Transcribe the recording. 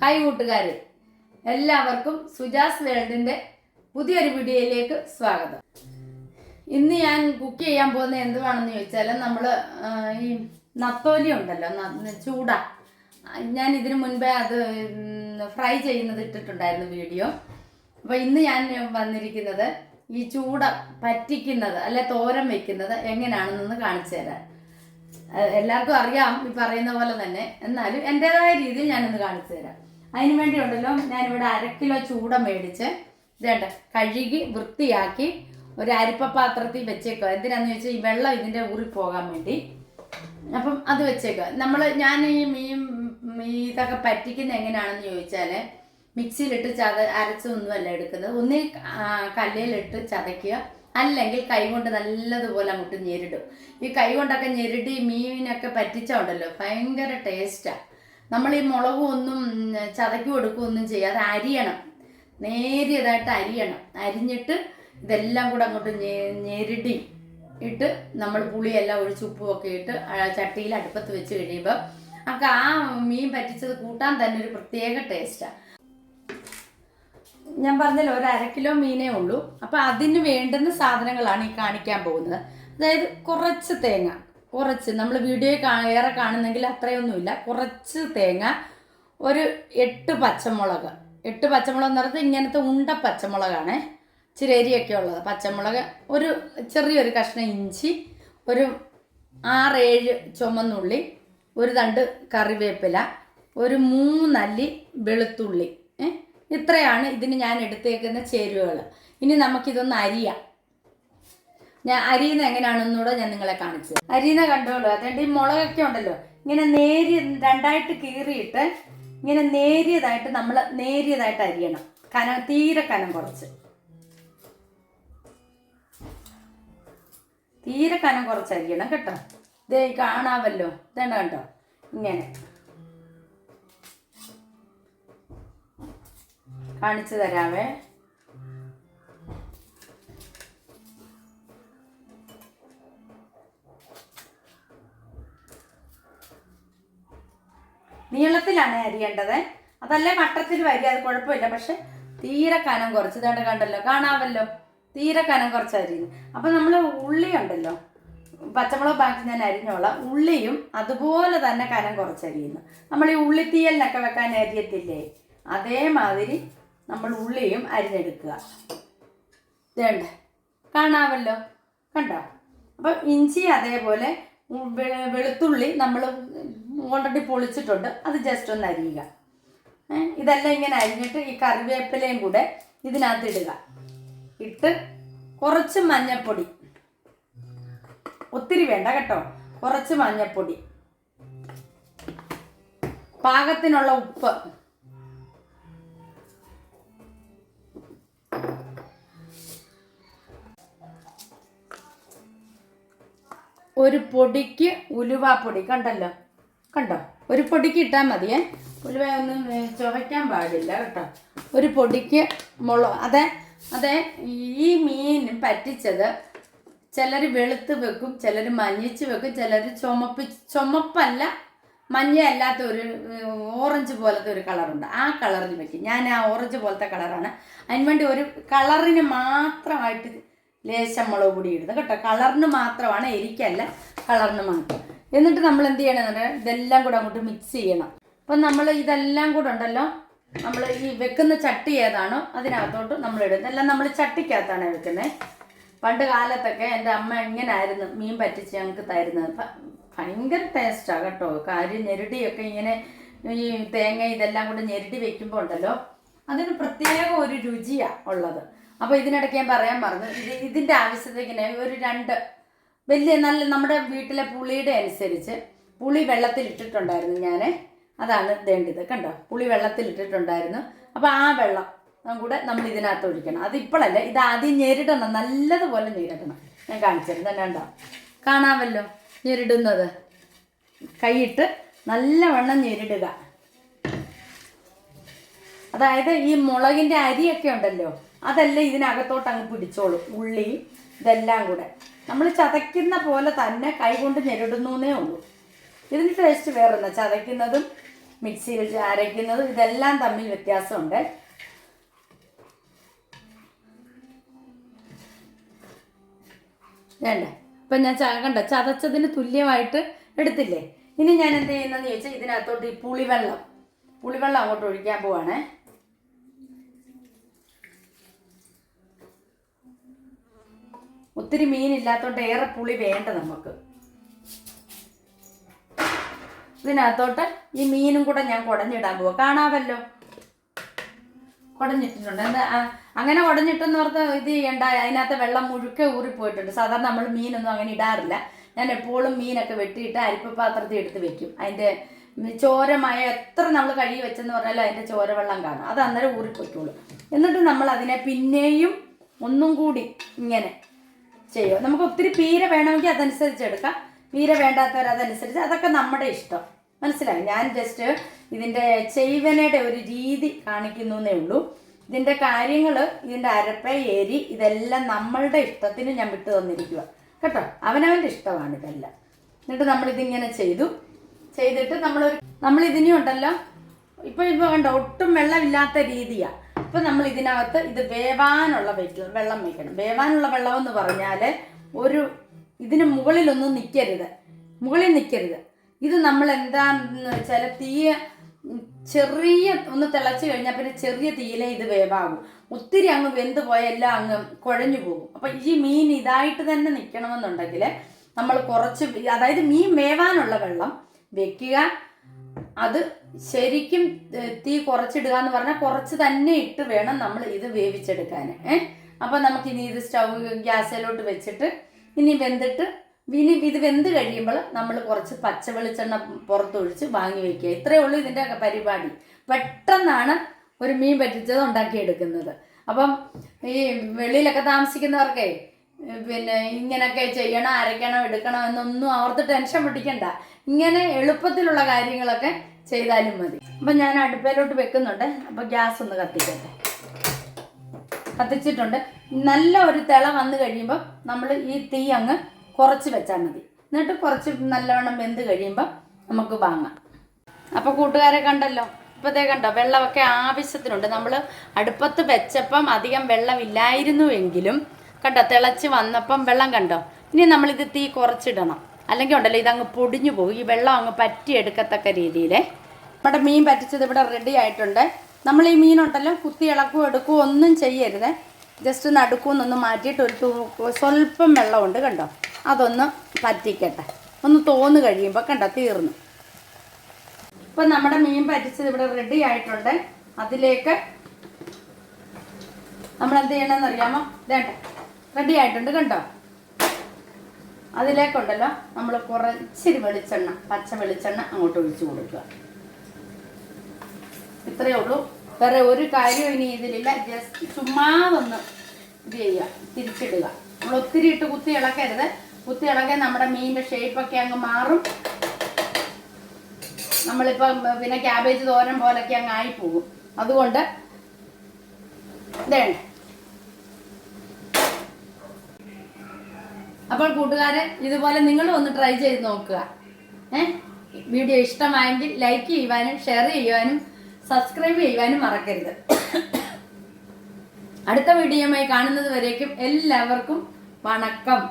Hi കൂട്ടുകാരെ, എല്ലാവർക്കും സുജാസ് വേൾഡിന്റെ പുതിയൊരു വീഡിയോയിലേക്ക് സ്വാഗതം. ഇന്ന് ഞാൻ കുക്ക് ചെയ്യാൻ പോകുന്ന എന്തുവാണെന്ന് ചോദിച്ചാൽ നമ്മൾ ഈ നത്തോലി ഉണ്ടല്ലോ, ചൂട. ഞാൻ ഇതിനു മുൻപേ അത് ഫ്രൈ ചെയ്യുന്നത് ഇട്ടിട്ടുണ്ടായിരുന്നു വീഡിയോ. അപ്പോൾ ഇന്ന് ഞാൻ വന്നിരിക്കുന്നത് ഈ ചൂട പറ്റിക്കുന്നത് അല്ലെ തോരൻ വെക്കുന്നത് എങ്ങനെയാണെന്നൊന്ന് കാണിച്ചു തരാൻ. എല്ലാവർക്കും അറിയാം ഈ പറയുന്ന പോലെ തന്നെ, എന്നാലും എൻ്റെതായ രീതിയിൽ ഞാനൊന്ന് കാണിച്ചു തരാം. അതിന് വേണ്ടി ഉണ്ടല്ലോ, ഞാനിവിടെ 1 കിലോ ചൂട മേടിച്ച് ഇതേണ്ട കഴുകി വൃത്തിയാക്കി ഒരു അരിപ്പ പാത്രത്തിൽ വെച്ചേക്കുക. എന്തിനാന്ന് ചോദിച്ചാൽ ഈ വെള്ളം ഇതിൻ്റെ ഊറി പോകാൻ വേണ്ടി. അപ്പം അത് വെച്ചേക്കുക. ഞാൻ ഇതൊക്കെ പറ്റിക്കുന്നത് എങ്ങനെയാണെന്ന് ചോദിച്ചാൽ, മിക്സിയിലിട്ട് അരച്ചൊന്നുമല്ല എടുക്കുന്നത്. ഒന്നീ കല്ലിലിട്ട് ചതയ്ക്കുക, അല്ലെങ്കിൽ കൈ കൊണ്ട് നല്ലതുപോലെ അങ്ങോട്ട് ഞെരിടും. ഈ കൈ കൊണ്ടൊക്കെ ഞെരിടി മീനൊക്കെ പറ്റിച്ചുണ്ടല്ലോ, ഭയങ്കര ടേസ്റ്റാണ്. നമ്മൾ ഈ മുളകും ഒന്നും ചതയ്ക്കും കൊടുക്കും ഒന്നും ചെയ്യാതെ അരിയണം, നേരിയതായിട്ട് അരിയണം. അരിഞ്ഞിട്ട് ഇതെല്ലാം കൂടെ അങ്ങോട്ട് ഞെരിടി ഇട്ട് നമ്മൾ പുളിയെല്ലാം ഒഴിച്ച് ഉപ്പുമൊക്കെ ഇട്ട് ചട്ടിയിൽ അടുപ്പത്ത് വെച്ച് കഴിയുമ്പോൾ ആ മീൻ പറ്റിച്ചത് കൂട്ടാൻ തന്നെ ഒരു പ്രത്യേക ടേസ്റ്റാണ്. ഞാൻ പറഞ്ഞല്ലോ, 1 കിലോ മീനേ ഉള്ളൂ. അപ്പം അതിന് വേണ്ടുന്ന സാധനങ്ങളാണ് ഈ കാണിക്കാൻ പോകുന്നത്. അതായത് കുറച്ച് തേങ്ങ, കുറച്ച് നമ്മൾ വീഡിയോ ഏറെ കാണുന്നെങ്കിൽ അത്രയൊന്നുമില്ല, കുറച്ച് തേങ്ങ, ഒരു 8 പച്ചമുളക്. 8 പച്ചമുളക് എന്ന് പറഞ്ഞാൽ ഇങ്ങനത്തെ ഉണ്ട പച്ചമുളകാണ്, ഇച്ചിരി എരിയൊക്കെ ഉള്ളത് പച്ചമുളക്, ഒരു ചെറിയൊരു കഷ്ണം ഇഞ്ചി, ഒരു 6-7 ചുമന്നുള്ളി, ഒരു തണ്ട് കറിവേപ്പില, ഒരു 3 അല്ലി വെളുത്തുള്ളി. ഇത്രയാണ് ഇതിന് ഞാൻ എടുത്തേക്കുന്ന ചേരുവകൾ. ഇനി നമുക്കിതൊന്ന് അരിയാം. ഞാൻ അരിയുന്ന എങ്ങനെയാണെന്നൂടെ ഞാൻ നിങ്ങളെ കാണിച്ചു. അരിയുന്ന കണ്ടോളൂ. അതുകൊണ്ട് ഈ മുളകൊക്കെ ഉണ്ടല്ലോ, ഇങ്ങനെ രണ്ടായിട്ട് കീറിയിട്ട് ഇങ്ങനെ നേരിയതായിട്ട് അരിയണം. തീരെ കനം കുറച്ച് അരിയണം കേട്ടോ. ഇതേ കാണാമല്ലോ, ഇതേണ്ട കണ്ടോ, ഇങ്ങനെ കാണിച്ചു തരാവേ. നീളത്തിലാണ് അരിയേണ്ടത്, അതല്ലേ വട്ടത്തിൽ വരിക, അത് കുഴപ്പമില്ല. പക്ഷെ തീരെ കനം കുറച്ച്, ഇതേണ്ട കണ്ടല്ലോ, കാണാമല്ലോ, തീരെ കനം കുറച്ച് അരിയുന്നു. അപ്പം നമ്മൾ ഉള്ളി ഉണ്ടല്ലോ, പച്ചമുളക് ബാക്കി ഞാൻ അരിഞ്ഞോളാം. ഉള്ളിയും അതുപോലെ തന്നെ കനം കുറച്ച് അരിയുന്നു. നമ്മൾ ഈ ഉള്ളിത്തീയലിനൊക്കെ വെക്കാൻ അരിയത്തില്ലേ, അതേമാതിരി നമ്മൾ ഉള്ളിയും അരിഞ്ഞെടുക്കുക. വേണ്ട കാണാമല്ലോ, കണ്ടോ. അപ്പം ഇഞ്ചി അതേപോലെ വെളുത്തുള്ളി നമ്മൾ ഓൾറെഡി പൊളിച്ചിട്ടുണ്ട്, അത് ജസ്റ്റ് ഒന്ന് അരിയുക. ഇതെല്ലാം ഇങ്ങനെ അരിഞ്ഞിട്ട് ഈ കറിവേപ്പിലയും കൂടെ ഇതിനകത്ത് ഇടുക. ഇട്ട് കുറച്ച് മഞ്ഞൾപ്പൊടി, ഒത്തിരി വേണ്ട കേട്ടോ, കുറച്ച് മഞ്ഞൾപ്പൊടി, പാകത്തിനുള്ള ഉപ്പ്, ഒരു പൊടിക്ക് ഉലുവാപ്പൊടി, കണ്ടോ, ഒരു പൊടിക്ക് ഇട്ടാൽ മതിയേ. ഉലുവ ഒന്നും ചുവയ്ക്കാൻ പാടില്ല കേട്ടോ. ഒരു പൊടിക്ക് അതെ. ഈ മീൻ പറ്റിച്ചത് ചിലർ വെളുത്ത് വെക്കും, ചിലർ മഞ്ഞിച്ച് വെക്കും, ചിലർ ചുമപ്പല്ല മഞ്ഞ അല്ലാത്ത ഒരു ഓറഞ്ച് പോലത്തെ ഒരു കളറുണ്ട്, ആ കളറിൽ വെക്കും. ഞാൻ ആ ഓറഞ്ച് പോലത്തെ കളറാണ്. അതിനുവേണ്ടി ഒരു കളറിന് മാത്രമായിട്ട് ലേശം മുളക് പൊടി ഇടുന്നത് കേട്ടോ. കളറിന് മാത്രമാണ്, എരിക്കല്ല, കളറിന് മാത്രം. എന്നിട്ട് നമ്മൾ എന്ത് ചെയ്യണമെന്ന് പറഞ്ഞാൽ ഇതെല്ലാം കൂടെ അങ്ങോട്ട് മിക്സ് ചെയ്യണം. അപ്പം നമ്മൾ ഇതെല്ലാം കൂടെ ഉണ്ടല്ലോ, നമ്മൾ ഈ വെക്കുന്ന ചട്ടി ഏതാണോ അതിനകത്തോട്ട് നമ്മൾ ഇടുന്നത്. എല്ലാം നമ്മൾ ചട്ടിക്കകത്താണ് വെക്കുന്നത്. പണ്ട് കാലത്തൊക്കെ എൻ്റെ അമ്മ ഇങ്ങനായിരുന്നു മീൻ പറ്റിച്ച് ഞങ്ങൾക്ക് തരുന്നത്. ഭയങ്കര ടേസ്റ്റാണ് കേട്ടോ. കാര്യം ഞെരടിയൊക്കെ ഇങ്ങനെ ഈ തേങ്ങ ഇതെല്ലാം കൂടെ ഞെരടി വെക്കുമ്പോൾ ഉണ്ടല്ലോ, അതിന് പ്രത്യേക ഒരു രുചിയാണ് ഉള്ളത്. അപ്പോൾ ഇതിനിടയ്ക്ക് ഞാൻ പറയാൻ പറഞ്ഞു, ഇതിൻ്റെ ആവശ്യത്തിന് ഒരു 2 വലിയ നല്ല നമ്മുടെ വീട്ടിലെ പുളിയുടെ അനുസരിച്ച് പുളി വെള്ളത്തിലിട്ടിട്ടുണ്ടായിരുന്നു ഞാൻ. അതാണ് വേണ്ടത് കണ്ടോ, പുളി വെള്ളത്തിലിട്ടിട്ടുണ്ടായിരുന്നു. അപ്പോൾ ആ വെള്ളം കൂടെ നമ്മൾ ഇതിനകത്ത് ഒഴിക്കണം. അതിപ്പോഴല്ല, ഇത് ആദ്യം ഞെരിടണം, നല്ലതുപോലെ ഞെരിടണം. ഞാൻ കാണിച്ചിരുന്നു തന്നെ കണ്ടോ, കാണാമല്ലോ ഞെരിടുന്നത്. കൈയിട്ട് നല്ലവണ്ണം ഞെരിടുക. അതായത് ഈ മുളകിൻ്റെ അരിയൊക്കെ ഉണ്ടല്ലോ, അതെല്ലാം ഇതിനകത്തോട്ട് അങ്ങ് പിടിച്ചോളും. ഉള്ളി ഇതെല്ലാം കൂടെ നമ്മൾ ചതയ്ക്കുന്ന പോലെ തന്നെ കൈ കൊണ്ട് ഞെരിടുന്നേ ഉള്ളൂ. ഇതിന് ടേസ്റ്റ് വേറൊന്നും, ചതയ്ക്കുന്നതും മിക്സിയിൽ അരയ്ക്കുന്നതും ഇതെല്ലാം തമ്മിൽ വ്യത്യാസമുണ്ട്. വേണ്ട ഇപ്പം ഞാൻ കണ്ട ചതച്ചതിന് തുല്യമായിട്ട് എടുത്തില്ലേ. ഇനി ഞാൻ എന്ത് ചെയ്യുന്നതെന്ന് ചോദിച്ചാൽ ഇതിനകത്തോട്ട് ഈ പുളിവെള്ളം അങ്ങോട്ട് ഒഴിക്കാൻ പോവാണേ. ഒത്തിരി മീനില്ലാത്തോണ്ട് ഏറെ പുളി വേണ്ട നമുക്ക്. ഇതിനകത്തോട്ട് ഈ മീനും കൂടെ ഞാൻ കുടഞ്ഞിടാൻ പോവാം. കാണാമല്ലോ, കുടഞ്ഞിട്ടിട്ടുണ്ട്. എന്താ അങ്ങനെ കുടഞ്ഞിട്ടെന്ന് ഓർത്ത് ഇത് ചെയ്യണ്ട, അതിനകത്ത് വെള്ളം മുഴുക്കെ ഊറിപ്പോയിട്ടുണ്ട്. സാധാരണ നമ്മൾ മീനൊന്നും അങ്ങനെ ഇടാറില്ല. ഞാൻ എപ്പോഴും മീനൊക്കെ വെട്ടിയിട്ട് അരിപ്പപാത്രത്തിൽ എടുത്ത് വെക്കും. അതിൻ്റെ ചോരമായ എത്ര നമ്മൾ കഴുകി വെച്ചെന്ന് പറഞ്ഞാലും അതിൻ്റെ ചോര വെള്ളം കാണും, അത് അന്നേരം ഊറിപ്പോയിക്കോളും. എന്നിട്ട് നമ്മൾ അതിനെ പിന്നെയും ഒന്നും കൂടി ഇങ്ങനെ ചെയ്യും. നമുക്ക് ഒത്തിരി പീര വേണമെങ്കിൽ അതനുസരിച്ച് എടുക്കാം, പീര വേണ്ടാത്തവർ അതനുസരിച്ച്, അതൊക്കെ നമ്മുടെ ഇഷ്ടം. മനസ്സിലായി? ഞാൻ ജസ്റ്റ് ഇതിൻ്റെ ചെയ്വനയുടെ ഒരു രീതി കാണിക്കുന്നു എന്നേ ഉള്ളൂ. ഇതിൻ്റെ കാര്യങ്ങൾ, ഇതിൻ്റെ അരപ്പ, എരി, ഇതെല്ലാം നമ്മളുടെ ഇഷ്ടത്തിന് ഞാൻ വിട്ടു തന്നിരിക്കുക കേട്ടോ. അവനവൻ്റെ ഇഷ്ടമാണ് ഇതെല്ലാം. എന്നിട്ട് നമ്മളിതിങ്ങനെ ചെയ്തിട്ട് നമ്മളിതിനും ഉണ്ടല്ലോ, ഇപ്പോൾ കണ്ടോ ഒട്ടും വെള്ളമില്ലാത്ത രീതിയാണ്. ഇപ്പം നമ്മൾ ഇതിനകത്ത് ഇത് വേവാനുള്ള വെള്ളം വയ്ക്കണം. വേവാനുള്ള വെള്ളം എന്ന് പറഞ്ഞാൽ ഇതിന് മുകളിൽ നിൽക്കരുത്. ഇത് നമ്മൾ എന്താണെന്ന് വെച്ചാൽ ചെറിയ ഒന്ന് തിളച്ച് കഴിഞ്ഞാൽ പിന്നെ ചെറിയ തീയിലേ ഇത് വേവാകും. ഒത്തിരി അങ്ങ് വെന്ത് പോയാൽ എല്ലാം അങ്ങ് കുഴഞ്ഞു പോകും. അപ്പം ഈ മീൻ ഇതായിട്ട് തന്നെ നിൽക്കണമെന്നുണ്ടെങ്കിൽ നമ്മൾ കുറച്ച്, അതായത് മീൻ വേവാനുള്ള വെള്ളം വെക്കുക. അത് ശരിക്കും തീ കുറച്ചിടുക എന്ന് പറഞ്ഞാൽ കുറച്ച് തന്നെ ഇട്ട് വേണം നമ്മൾ ഇത് വേവിച്ചെടുക്കാൻ. അപ്പം നമുക്കിനി ഇത് ഗ്യാസിലോട്ട് വെച്ചിട്ട് ഇനി ഇത് വെന്ത് കഴിയുമ്പോൾ നമ്മൾ കുറച്ച് പച്ച വെളിച്ചെണ്ണ പുറത്തൊഴിച്ച് വാങ്ങി വയ്ക്കുക. ഇത്രയേ ഉള്ളൂ ഇതിൻ്റെ പരിപാടി. പെട്ടെന്നാണ് ഒരു മീൻ പറ്റിച്ചത് ഉണ്ടാക്കിയെടുക്കുന്നത്. അപ്പം ഈ വെളിയിലൊക്കെ താമസിക്കുന്നവർക്കേ പിന്നെ ഇങ്ങനെയൊക്കെ ചെയ്യണം, അരയ്ക്കണം, എടുക്കണം എന്നൊന്നും ഓർത്ത് ടെൻഷൻ പിടിക്കണ്ട. ഇങ്ങനെ എളുപ്പത്തിലുള്ള കാര്യങ്ങളൊക്കെ ചെയ്താലും മതി. അപ്പം ഞാൻ അടുപ്പയിലോട്ട് വെക്കുന്നുണ്ട്. അപ്പം ഗ്യാസ് ഒന്ന് കത്തിച്ചിട്ടുണ്ട്. നല്ല ഒരു തിള വന്നു കഴിയുമ്പോൾ നമ്മൾ ഈ തീ അങ്ങ് കുറച്ച് വെച്ചാൽ മതി. എന്നിട്ട് കുറച്ച് നല്ലവണ്ണം വെന്ത് കഴിയുമ്പോൾ നമുക്ക് വാങ്ങാം. അപ്പോൾ കൂട്ടുകാരെ കണ്ടല്ലോ, ഇപ്പോഴത്തേ കണ്ടോ വെള്ളമൊക്കെ ആവശ്യത്തിനുണ്ട്. നമ്മൾ അടുപ്പത്ത് വെച്ചപ്പം അധികം വെള്ളമില്ലായിരുന്നുവെങ്കിലും കണ്ടോ തിളച്ച് വന്നപ്പം വെള്ളം കണ്ടോ. ഇനി നമ്മളിത് തീ കുറച്ചിടണം, അല്ലെങ്കിൽ ഉണ്ടല്ലോ ഇതങ്ങ് പൊടിഞ്ഞു പോകും. ഈ വെള്ളം അങ്ങ് പറ്റിയെടുക്കത്തക്ക രീതിയിൽ നമ്മുടെ മീൻ പറ്റിച്ചത് ഇവിടെ റെഡി ആയിട്ടുണ്ട്. നമ്മൾ ഈ മീനുണ്ടല്ലോ കുത്തി ഇളക്കുകയോ എടുക്കുകയോ ഒന്നും ചെയ്യരുത്. ജസ്റ്റ് നടുക്കൂന്നൊന്ന് മാറ്റിയിട്ട് സ്വല്പം വെള്ളമുണ്ട് കണ്ടോ, അതൊന്ന് പറ്റിക്കട്ടെ. ഒന്ന് തോന്നു കഴിയുമ്പോൾ കണ്ടോ തീർന്നു. ഇപ്പം നമ്മുടെ മീൻ പറ്റിച്ചത് ഇവിടെ റെഡി ആയിട്ടുണ്ട്. അതിലേക്ക് നമ്മൾ എന്ത് ചെയ്യണമെന്ന് അറിയാമോ? റെഡി ആയിട്ടുണ്ട് കണ്ടോ. അതിലേക്കുണ്ടല്ലോ നമ്മൾ കുറച്ചിരി വെളിച്ചെണ്ണ, പച്ച വെളിച്ചെണ്ണ അങ്ങോട്ട് ഒഴിച്ചു കൊടുക്കുക. ഇത്രയേ ഉള്ളൂ, വേറെ ഒരു കാര്യം ഇനി ഇതിലില്ല. ജസ്റ്റ് ചുമ്മാതൊന്ന് ഇത് ചെയ്യുക, തിരിച്ചിടുക. നമ്മൾ ഒത്തിരി ഇട്ട് കുത്തി ഇളക്കരുത്. കുത്തി ഇളക്കാൻ നമ്മുടെ മീനിൻ്റെ ഷേപ്പൊക്കെ അങ്ങ് മാറും. നമ്മളിപ്പം പിന്നെ ക്യാബേജ് തോരൻ പോലൊക്കെ അങ്ങ് ആയിപ്പോകും. അതുകൊണ്ട് ഇതേണ്ട. അപ്പോൾ കൂട്ടുകാരെ ഇതുപോലെ നിങ്ങളും ഒന്ന് ട്രൈ ചെയ്ത് നോക്കുക. വീഡിയോ ഇഷ്ടമായെങ്കിൽ ലൈക്ക് ചെയ്യുവാനും ഷെയർ ചെയ്യുവാനും സബ്സ്ക്രൈബ് ചെയ്യുവാനും മറക്കരുത്. അടുത്ത വീഡിയോയുമായി കാണുന്നത് വരേക്കും എല്ലാവർക്കും വണക്കം.